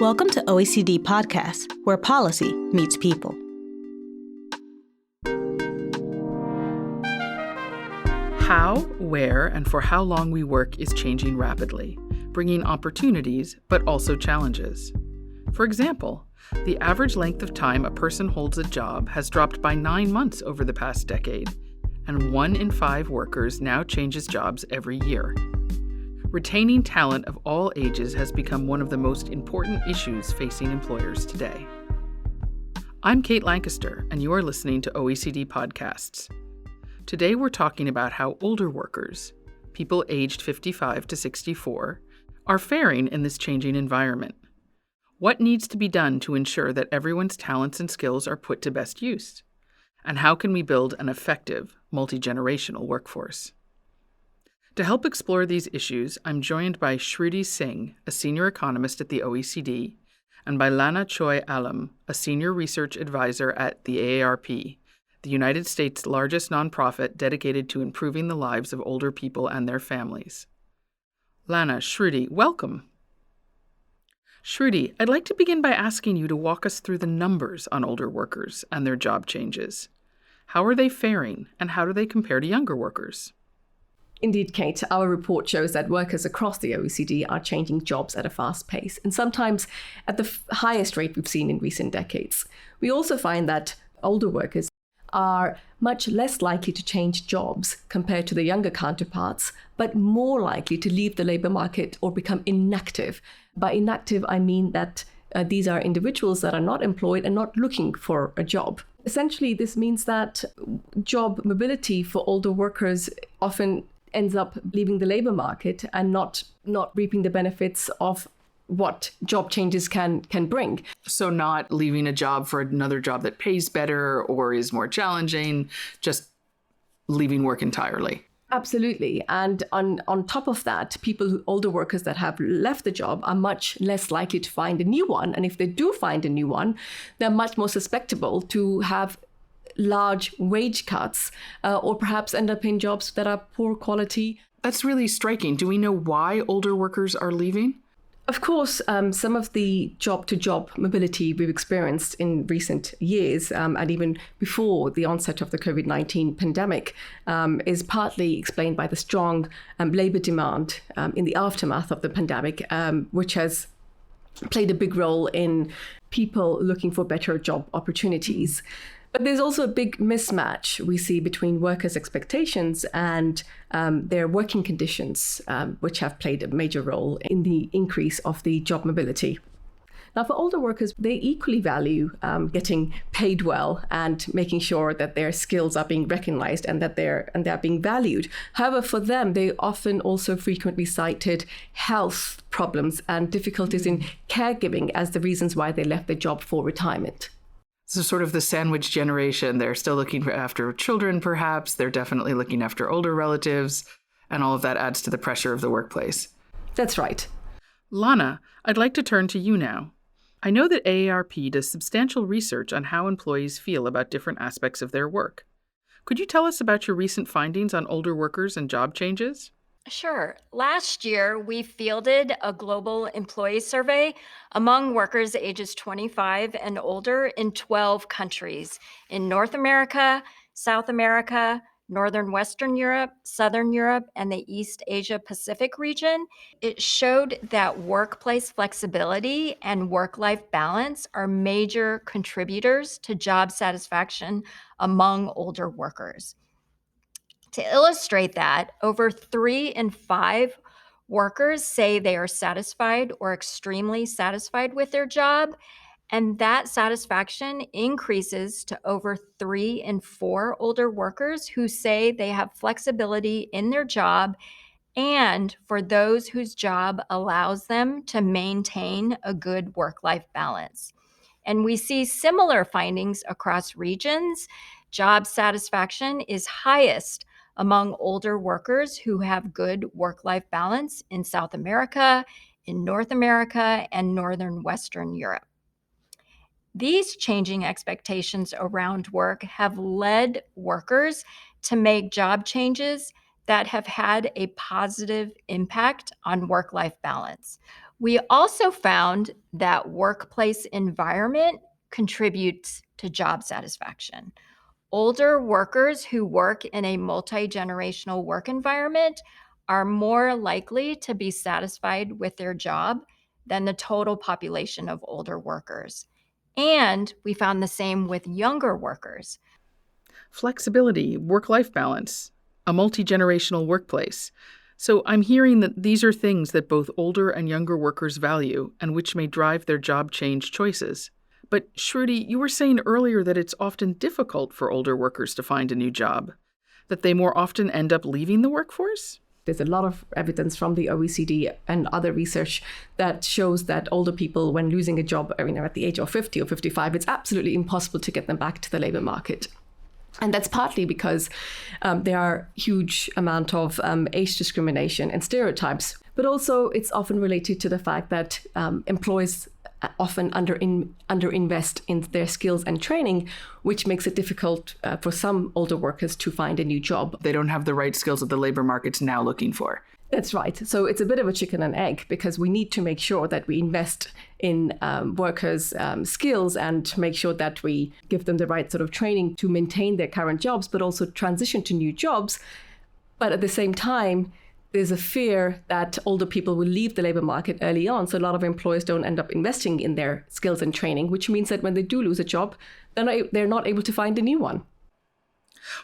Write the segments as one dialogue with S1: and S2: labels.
S1: Welcome to OECD Podcast, where policy meets people.
S2: How, where, and for how long we work is changing rapidly, bringing opportunities but also challenges. For example, the average length of time a person holds a job has dropped by 9 months over the past decade, and 1 in 5 workers now changes jobs every year. Retaining talent of all ages has become one of the most important issues facing employers today. I'm Kate Lancaster, and you are listening to OECD Podcasts. Today we're talking about how older workers, people aged 55 to 64, are faring in this changing environment. What needs to be done to ensure that everyone's talents and skills are put to best use? And how can we build an effective, multi-generational workforce? To help explore these issues, I'm joined by Shruti Singh, a senior economist at the OECD, and by Lona Choi-Allum, a senior research advisor at the AARP, the United States' largest nonprofit dedicated to improving the lives of older people and their families. Lona, Shruti, welcome. Shruti, I'd like to begin by asking you to walk us through the numbers on older workers and their job changes. How are they faring, and how do they compare to younger workers?
S3: Indeed, Kate, our report shows that workers across the OECD are changing jobs at a fast pace, and sometimes at the highest rate we've seen in recent decades. We also find that older workers are much less likely to change jobs compared to their younger counterparts, but more likely to leave the labor market or become inactive. By inactive, I mean that these are individuals that are not employed and not looking for a job. Essentially, this means that job mobility for older workers often ends up leaving the labor market and not reaping the benefits of what job changes can bring.
S2: So not leaving a job for another job that pays better or is more challenging, just leaving work entirely.
S3: Absolutely. And on top of that, older workers that have left the job are much less likely to find a new one. And if they do find a new one, they're much more susceptible to have large wage cuts or perhaps end up in jobs that are poor quality.
S2: That's really striking. Do we know why older workers are leaving?
S3: Of course, some of the job-to-job mobility we've experienced in recent years, and even before the onset of the COVID-19 pandemic, is partly explained by the strong labor demand in the aftermath of the pandemic, which has played a big role in people looking for better job opportunities. But there's also a big mismatch we see between workers' expectations and their working conditions, which have played a major role in the increase of the job mobility. Now, for older workers, they equally value getting paid well and making sure that their skills are being recognized and that they're being valued. However, for them, they often also frequently cited health problems and difficulties in caregiving as the reasons why they left their job for retirement.
S2: So sort of the sandwich generation, they're still looking after children, perhaps. They're definitely looking after older relatives, and all of that adds to the pressure of the workplace.
S3: That's right.
S2: Lona, I'd like to turn to you now. I know that AARP does substantial research on how employees feel about different aspects of their work. Could you tell us about your recent findings on older workers and job changes?
S4: Sure. Last year, we fielded a global employee survey among workers ages 25 and older in 12 countries in North America, South America, Northern Western Europe, Southern Europe, and the East Asia Pacific region. It showed that workplace flexibility and work-life balance are major contributors to job satisfaction among older workers. To illustrate that, over 3 in 5 workers say they are satisfied or extremely satisfied with their job, and that satisfaction increases to over 3 in 4 older workers who say they have flexibility in their job and for those whose job allows them to maintain a good work-life balance. And we see similar findings across regions. Job satisfaction is highest among older workers who have good work-life balance in South America, in North America, and Northern Western Europe. These changing expectations around work have led workers to make job changes that have had a positive impact on work-life balance. We also found that workplace environment contributes to job satisfaction. Older workers who work in a multi-generational work environment are more likely to be satisfied with their job than the total population of older workers. And we found the same with younger workers.
S2: Flexibility, work-life balance, a multi-generational workplace. So I'm hearing that these are things that both older and younger workers value and which may drive their job change choices. But Shruti, you were saying earlier that it's often difficult for older workers to find a new job, that they more often end up leaving the workforce?
S3: There's a lot of evidence from the OECD and other research that shows that older people, when losing a job, at the age of 50 or 55, it's absolutely impossible to get them back to the labor market. And that's partly because there are huge amount of age discrimination and stereotypes, but also it's often related to the fact that employers often underinvest in their skills and training, which makes it difficult for some older workers to find a new job.
S2: They don't have the right skills that the labor market's now looking for.
S3: That's right. So it's a bit of a chicken and egg, because we need to make sure that we invest in workers' skills and to make sure that we give them the right sort of training to maintain their current jobs, but also transition to new jobs. But at the same time, there's a fear that older people will leave the labor market early on. So a lot of employers don't end up investing in their skills and training, which means that when they do lose a job, they're not able to find a new one.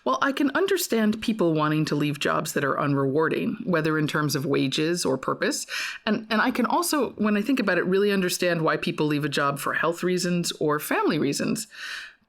S2: Well, I can understand people wanting to leave jobs that are unrewarding, whether in terms of wages or purpose. And I can also, when I think about it, really understand why people leave a job for health reasons or family reasons.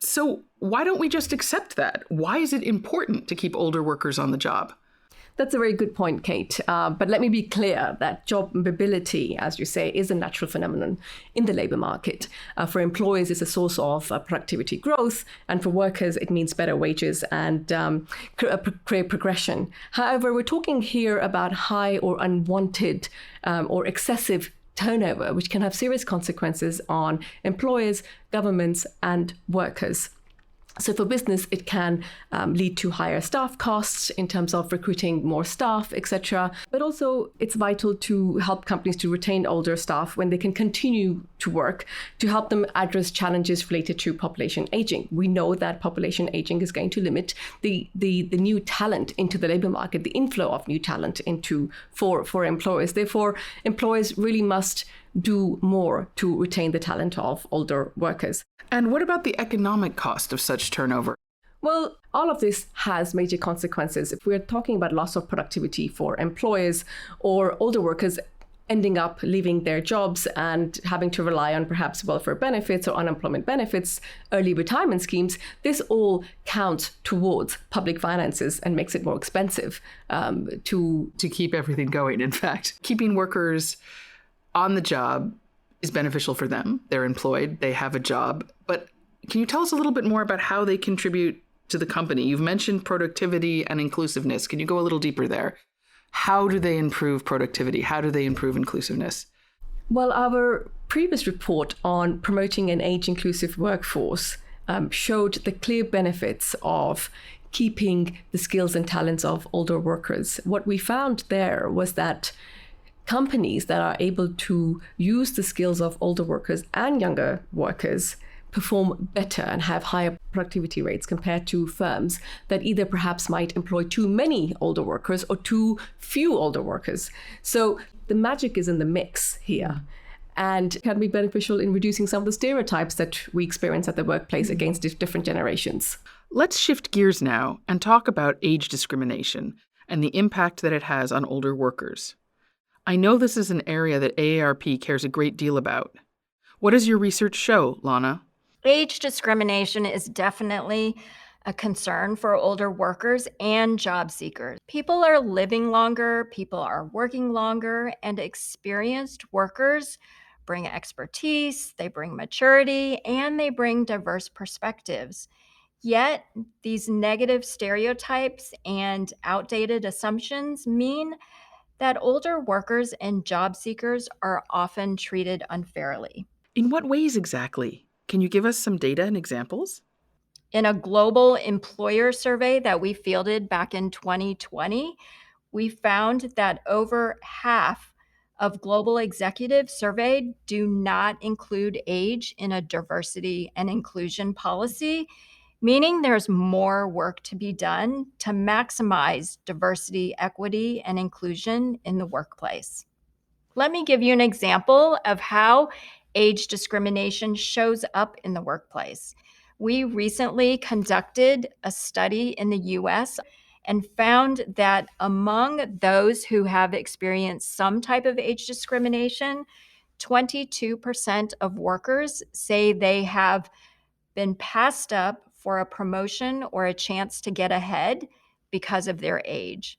S2: So why don't we just accept that? Why is it important to keep older workers on the job?
S3: That's a very good point, Kate. But let me be clear that job mobility, as you say, is a natural phenomenon in the labor market. For employers, it's a source of productivity growth, and for workers, it means better wages and career progression. However, we're talking here about high or unwanted or excessive turnover, which can have serious consequences on employers, governments, and workers. So for business, it can lead to higher staff costs in terms of recruiting more staff, etc. But also it's vital to help companies to retain older staff when they can continue to work, to help them address challenges related to population aging. We know that population aging is going to limit the new talent into the labor market, the inflow of new talent for employers. Therefore, employers really must do more to retain the talent of older workers.
S2: And what about the economic cost of such turnover?
S3: Well, all of this has major consequences. If we're talking about loss of productivity for employers or older workers ending up leaving their jobs and having to rely on perhaps welfare benefits or unemployment benefits, early retirement schemes, this all counts towards public finances and makes it more expensive to
S2: keep everything going. In fact, keeping workers on the job is beneficial for them. They're employed, they have a job. But can you tell us a little bit more about how they contribute to the company? You've mentioned productivity and inclusiveness. Can you go a little deeper there? How do they improve productivity? How do they improve inclusiveness?
S3: Well, our previous report on promoting an age-inclusive workforce showed the clear benefits of keeping the skills and talents of older workers. What we found there was that companies that are able to use the skills of older workers and younger workers perform better and have higher productivity rates compared to firms that either perhaps might employ too many older workers or too few older workers. So the magic is in the mix here, and can be beneficial in reducing some of the stereotypes that we experience at the workplace against different generations.
S2: Let's shift gears now and talk about age discrimination and the impact that it has on older workers. I know this is an area that AARP cares a great deal about. What does your research show, Lona?
S4: Age discrimination is definitely a concern for older workers and job seekers. People are living longer, people are working longer, and experienced workers bring expertise, they bring maturity, and they bring diverse perspectives. Yet, these negative stereotypes and outdated assumptions mean that older workers and job seekers are often treated unfairly.
S2: In what ways exactly? Can you give us some data and examples?
S4: In a global employer survey that we fielded back in 2020, we found that over half of global executives surveyed do not include age in a diversity and inclusion policy, meaning there's more work to be done to maximize diversity, equity, and inclusion in the workplace. Let me give you an example of how age discrimination shows up in the workplace. We recently conducted a study in the US and found that among those who have experienced some type of age discrimination, 22% of workers say they have been passed up for a promotion or a chance to get ahead because of their age.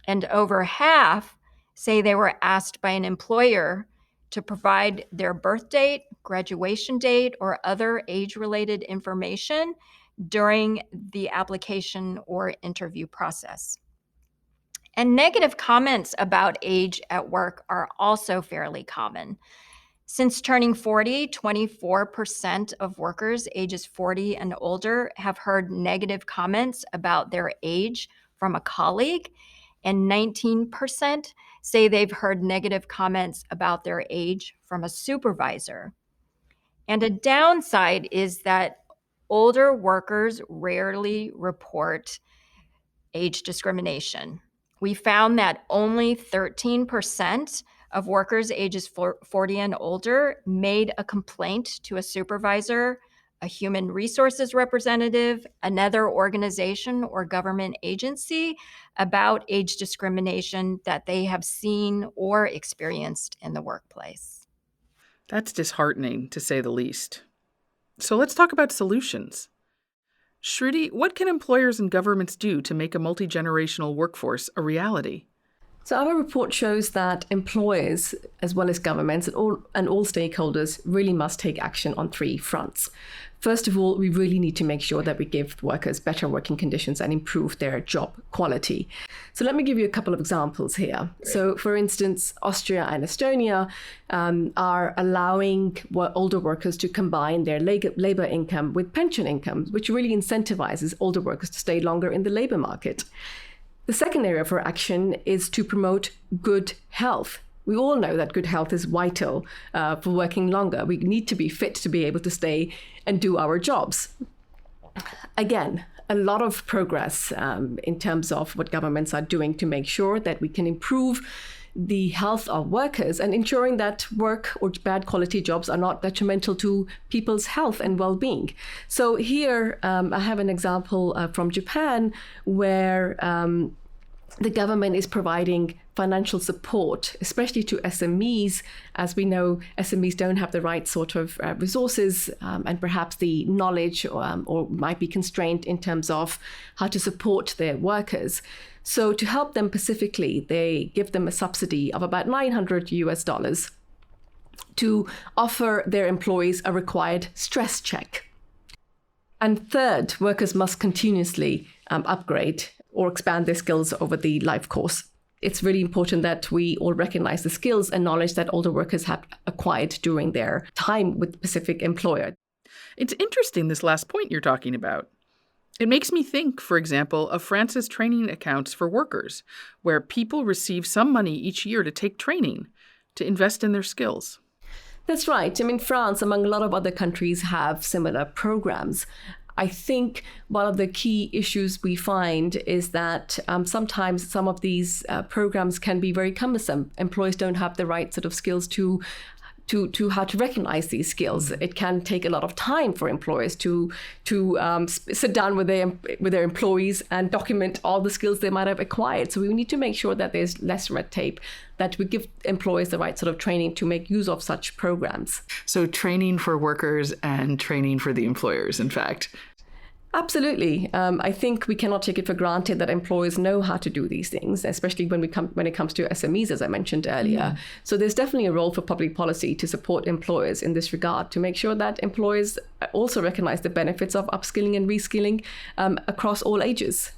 S4: And over half say they were asked by an employer to provide their birth date, graduation date, or other age-related information during the application or interview process. And negative comments about age at work are also fairly common. Since turning 40, 24% of workers ages 40 and older have heard negative comments about their age from a colleague, and 19% say they've heard negative comments about their age from a supervisor. And a downside is that older workers rarely report age discrimination. We found that only 13% of workers ages 40 and older made a complaint to a supervisor, a human resources representative, another organization or government agency about age discrimination that they have seen or experienced in the workplace.
S2: That's disheartening, to say the least. So let's talk about solutions. Shruti, what can employers and governments do to make a multi-generational workforce a reality?
S3: So our report shows that employers, as well as governments and all stakeholders, really must take action on three fronts. First of all, we really need to make sure that we give workers better working conditions and improve their job quality. So let me give you a couple of examples here. So for instance, Austria and Estonia are allowing older workers to combine their labor income with pension income, which really incentivizes older workers to stay longer in the labor market. The second area for action is to promote good health. We all know that good health is vital for working longer. We need to be fit to be able to stay and do our jobs. Again, a lot of progress in terms of what governments are doing to make sure that we can improve the health of workers and ensuring that work or bad quality jobs are not detrimental to people's health and well-being. So here I have an example from Japan where the government is providing financial support, especially to SMEs. As we know, SMEs don't have the right sort of resources and perhaps the knowledge or might be constrained in terms of how to support their workers. So to help them specifically, they give them a subsidy of about $900 to offer their employees a required stress check. And third, workers must continuously upgrade or expand their skills over the life course. It's really important that we all recognize the skills and knowledge that older workers have acquired during their time with a specific employer.
S2: It's interesting, this last point you're talking about. It makes me think, for example, of France's training accounts for workers, where people receive some money each year to take training, to invest in their skills.
S3: That's right. I mean, France, among a lot of other countries, have similar programs. I think one of the key issues we find is that sometimes some of these programs can be very cumbersome. Employers don't have the right sort of skills to how to recognize these skills. It can take a lot of time for employers to sit down with their employees and document all the skills they might have acquired. So we need to make sure that there's less red tape, that we give employers the right sort of training to make use of such programs.
S2: So training for workers and training for the employers, in fact.
S3: Absolutely. I think we cannot take it for granted that employers know how to do these things, especially when it comes to SMEs, as I mentioned earlier. So there's definitely a role for public policy to support employers in this regard, to make sure that employers also recognize the benefits of upskilling and reskilling across all ages.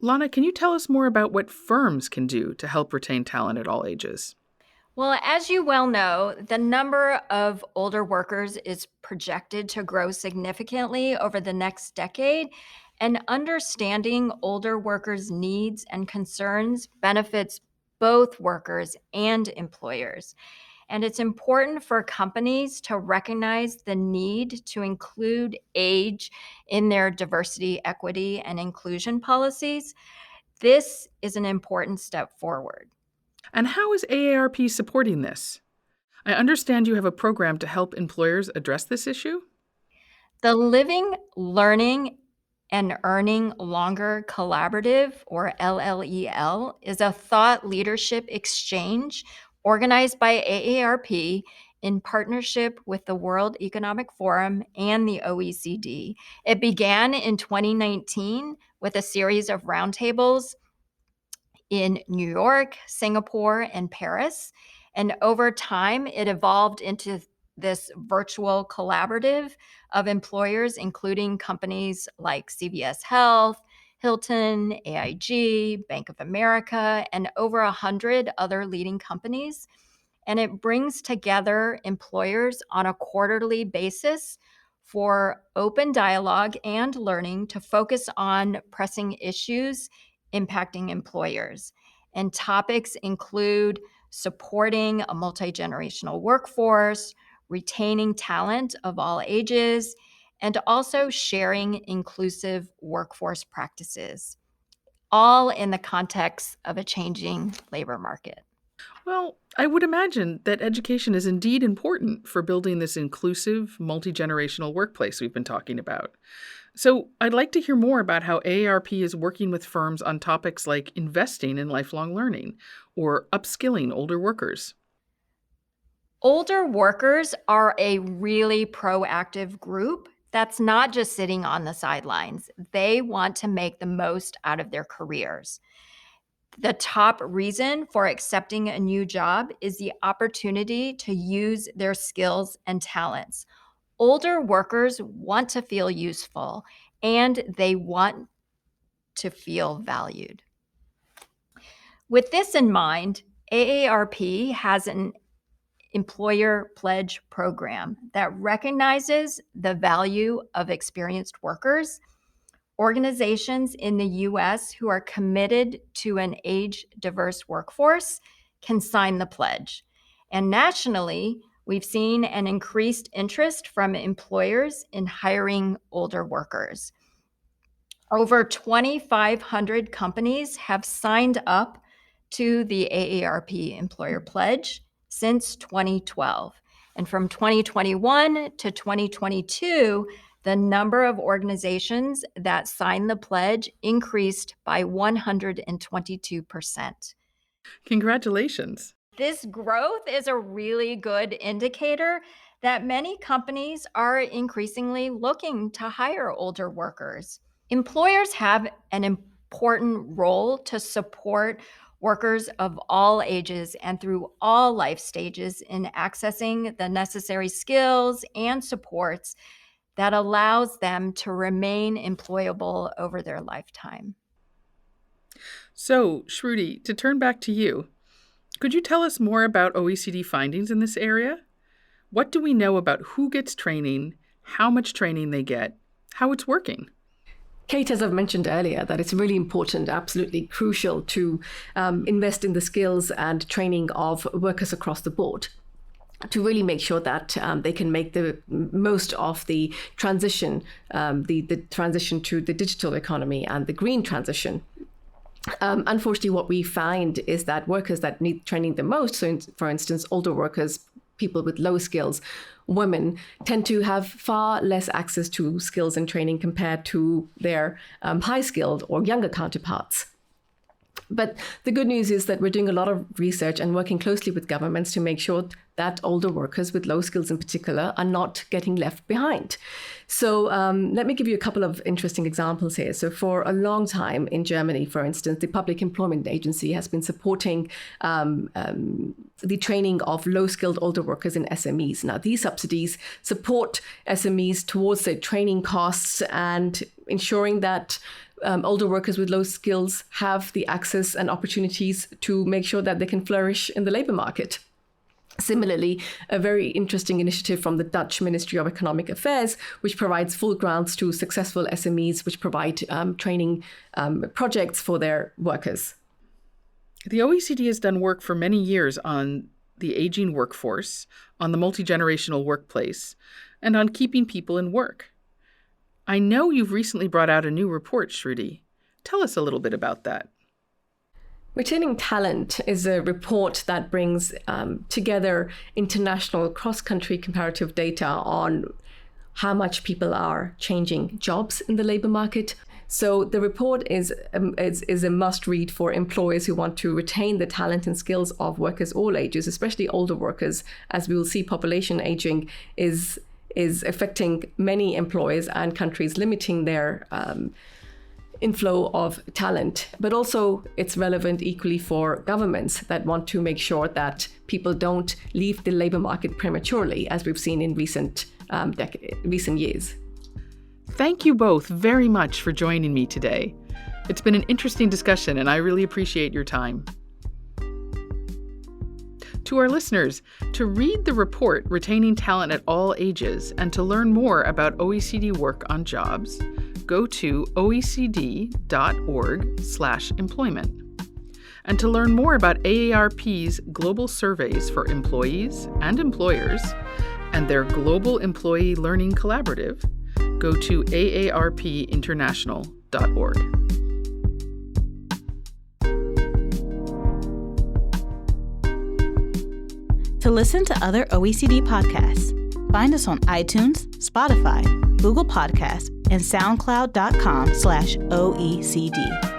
S2: Lona, can you tell us more about what firms can do to help retain talent at all ages?
S4: Well, as you well know, the number of older workers is projected to grow significantly over the next decade, and understanding older workers' needs and concerns benefits both workers and employers. And it's important for companies to recognize the need to include age in their diversity, equity, and inclusion policies. This is an important step forward.
S2: And how is AARP supporting this? I understand you have a program to help employers address this issue?
S4: The Living, Learning, and Earning Longer Collaborative, or LLEL, is a thought leadership exchange organized by AARP in partnership with the World Economic Forum and the OECD. It began in 2019 with a series of roundtables in New York, Singapore, and Paris. And over time, it evolved into this virtual collaborative of employers, including companies like CVS Health, Hilton, AIG, Bank of America, and over 100 other leading companies. And it brings together employers on a quarterly basis for open dialogue and learning to focus on pressing issues impacting employers. And topics include supporting a multi-generational workforce, retaining talent of all ages, and also sharing inclusive workforce practices, all in the context of a changing labor market.
S2: Well, I would imagine that education is indeed important for building this inclusive, multi-generational workplace we've been talking about. So I'd like to hear more about how AARP is working with firms on topics like investing in lifelong learning or upskilling older workers.
S4: Older workers are a really proactive group that's not just sitting on the sidelines. They want to make the most out of their careers. The top reason for accepting a new job is the opportunity to use their skills and talents. Older workers want to feel useful and they want to feel valued. With this in mind, AARP has an employer pledge program that recognizes the value of experienced workers. Organizations in the US who are committed to an age-diverse workforce can sign the pledge. And nationally, we've seen an increased interest from employers in hiring older workers. Over 2,500 companies have signed up to the AARP Employer Pledge since 2012. And from 2021 to 2022, the number of organizations that signed the pledge increased by 122%.
S2: Congratulations.
S4: This growth is a really good indicator that many companies are increasingly looking to hire older workers. Employers have an important role to support workers of all ages and through all life stages in accessing the necessary skills and supports that allows them to remain employable over their lifetime.
S2: So, Shruti, to turn back to you, could you tell us more about OECD findings in this area? What do we know about who gets training, how much training they get, how it's working?
S3: Kate, as I've mentioned earlier, that it's really important, absolutely crucial to invest in the skills and training of workers across the board to really make sure that they can make the most of the transition, the transition to the digital economy and the green transition. Unfortunately, what we find is that workers that need training the most, so for instance, older workers, people with low skills, women, tend to have far less access to skills and training compared to their high-skilled or younger counterparts. But the good news is that we're doing a lot of research and working closely with governments to make sure that older workers with low skills in particular are not getting left behind. So let me give you a couple of interesting examples here. So for a long time in Germany, for instance, the Public Employment Agency has been supporting the training of low-skilled older workers in SMEs. Now, these subsidies support SMEs towards their training costs and ensuring that older workers with low skills have the access and opportunities to make sure that they can flourish in the labor market. Similarly, a very interesting initiative from the Dutch Ministry of Economic Affairs, which provides full grants to successful SMEs, which provide training projects for their workers.
S2: The OECD has done work for many years on the aging workforce, on the multi-generational workplace, and on keeping people in work. I know you've recently brought out a new report, Shruti. Tell us a little bit about that.
S3: Retaining Talent is a report that brings together international cross-country comparative data on how much people are changing jobs in the labor market. So the report is a must-read for employers who want to retain the talent and skills of workers all ages, especially older workers. As we will see, population aging is affecting many employers and countries, limiting their inflow of talent. But also it's relevant equally for governments that want to make sure that people don't leave the labor market prematurely, as we've seen in recent years.
S2: Thank you both very much for joining me today. It's been an interesting discussion, and I really appreciate your time. To our listeners, to read the report Retaining Talent at All Ages and to learn more about OECD work on jobs, go to oecd.org/employment. And to learn more about AARP's global surveys for employees and employers and their Global Employee Learning Collaborative, go to aarpinternational.org.
S1: To listen to other OECD podcasts, find us on iTunes, Spotify, Google Podcasts, and SoundCloud.com/OECD.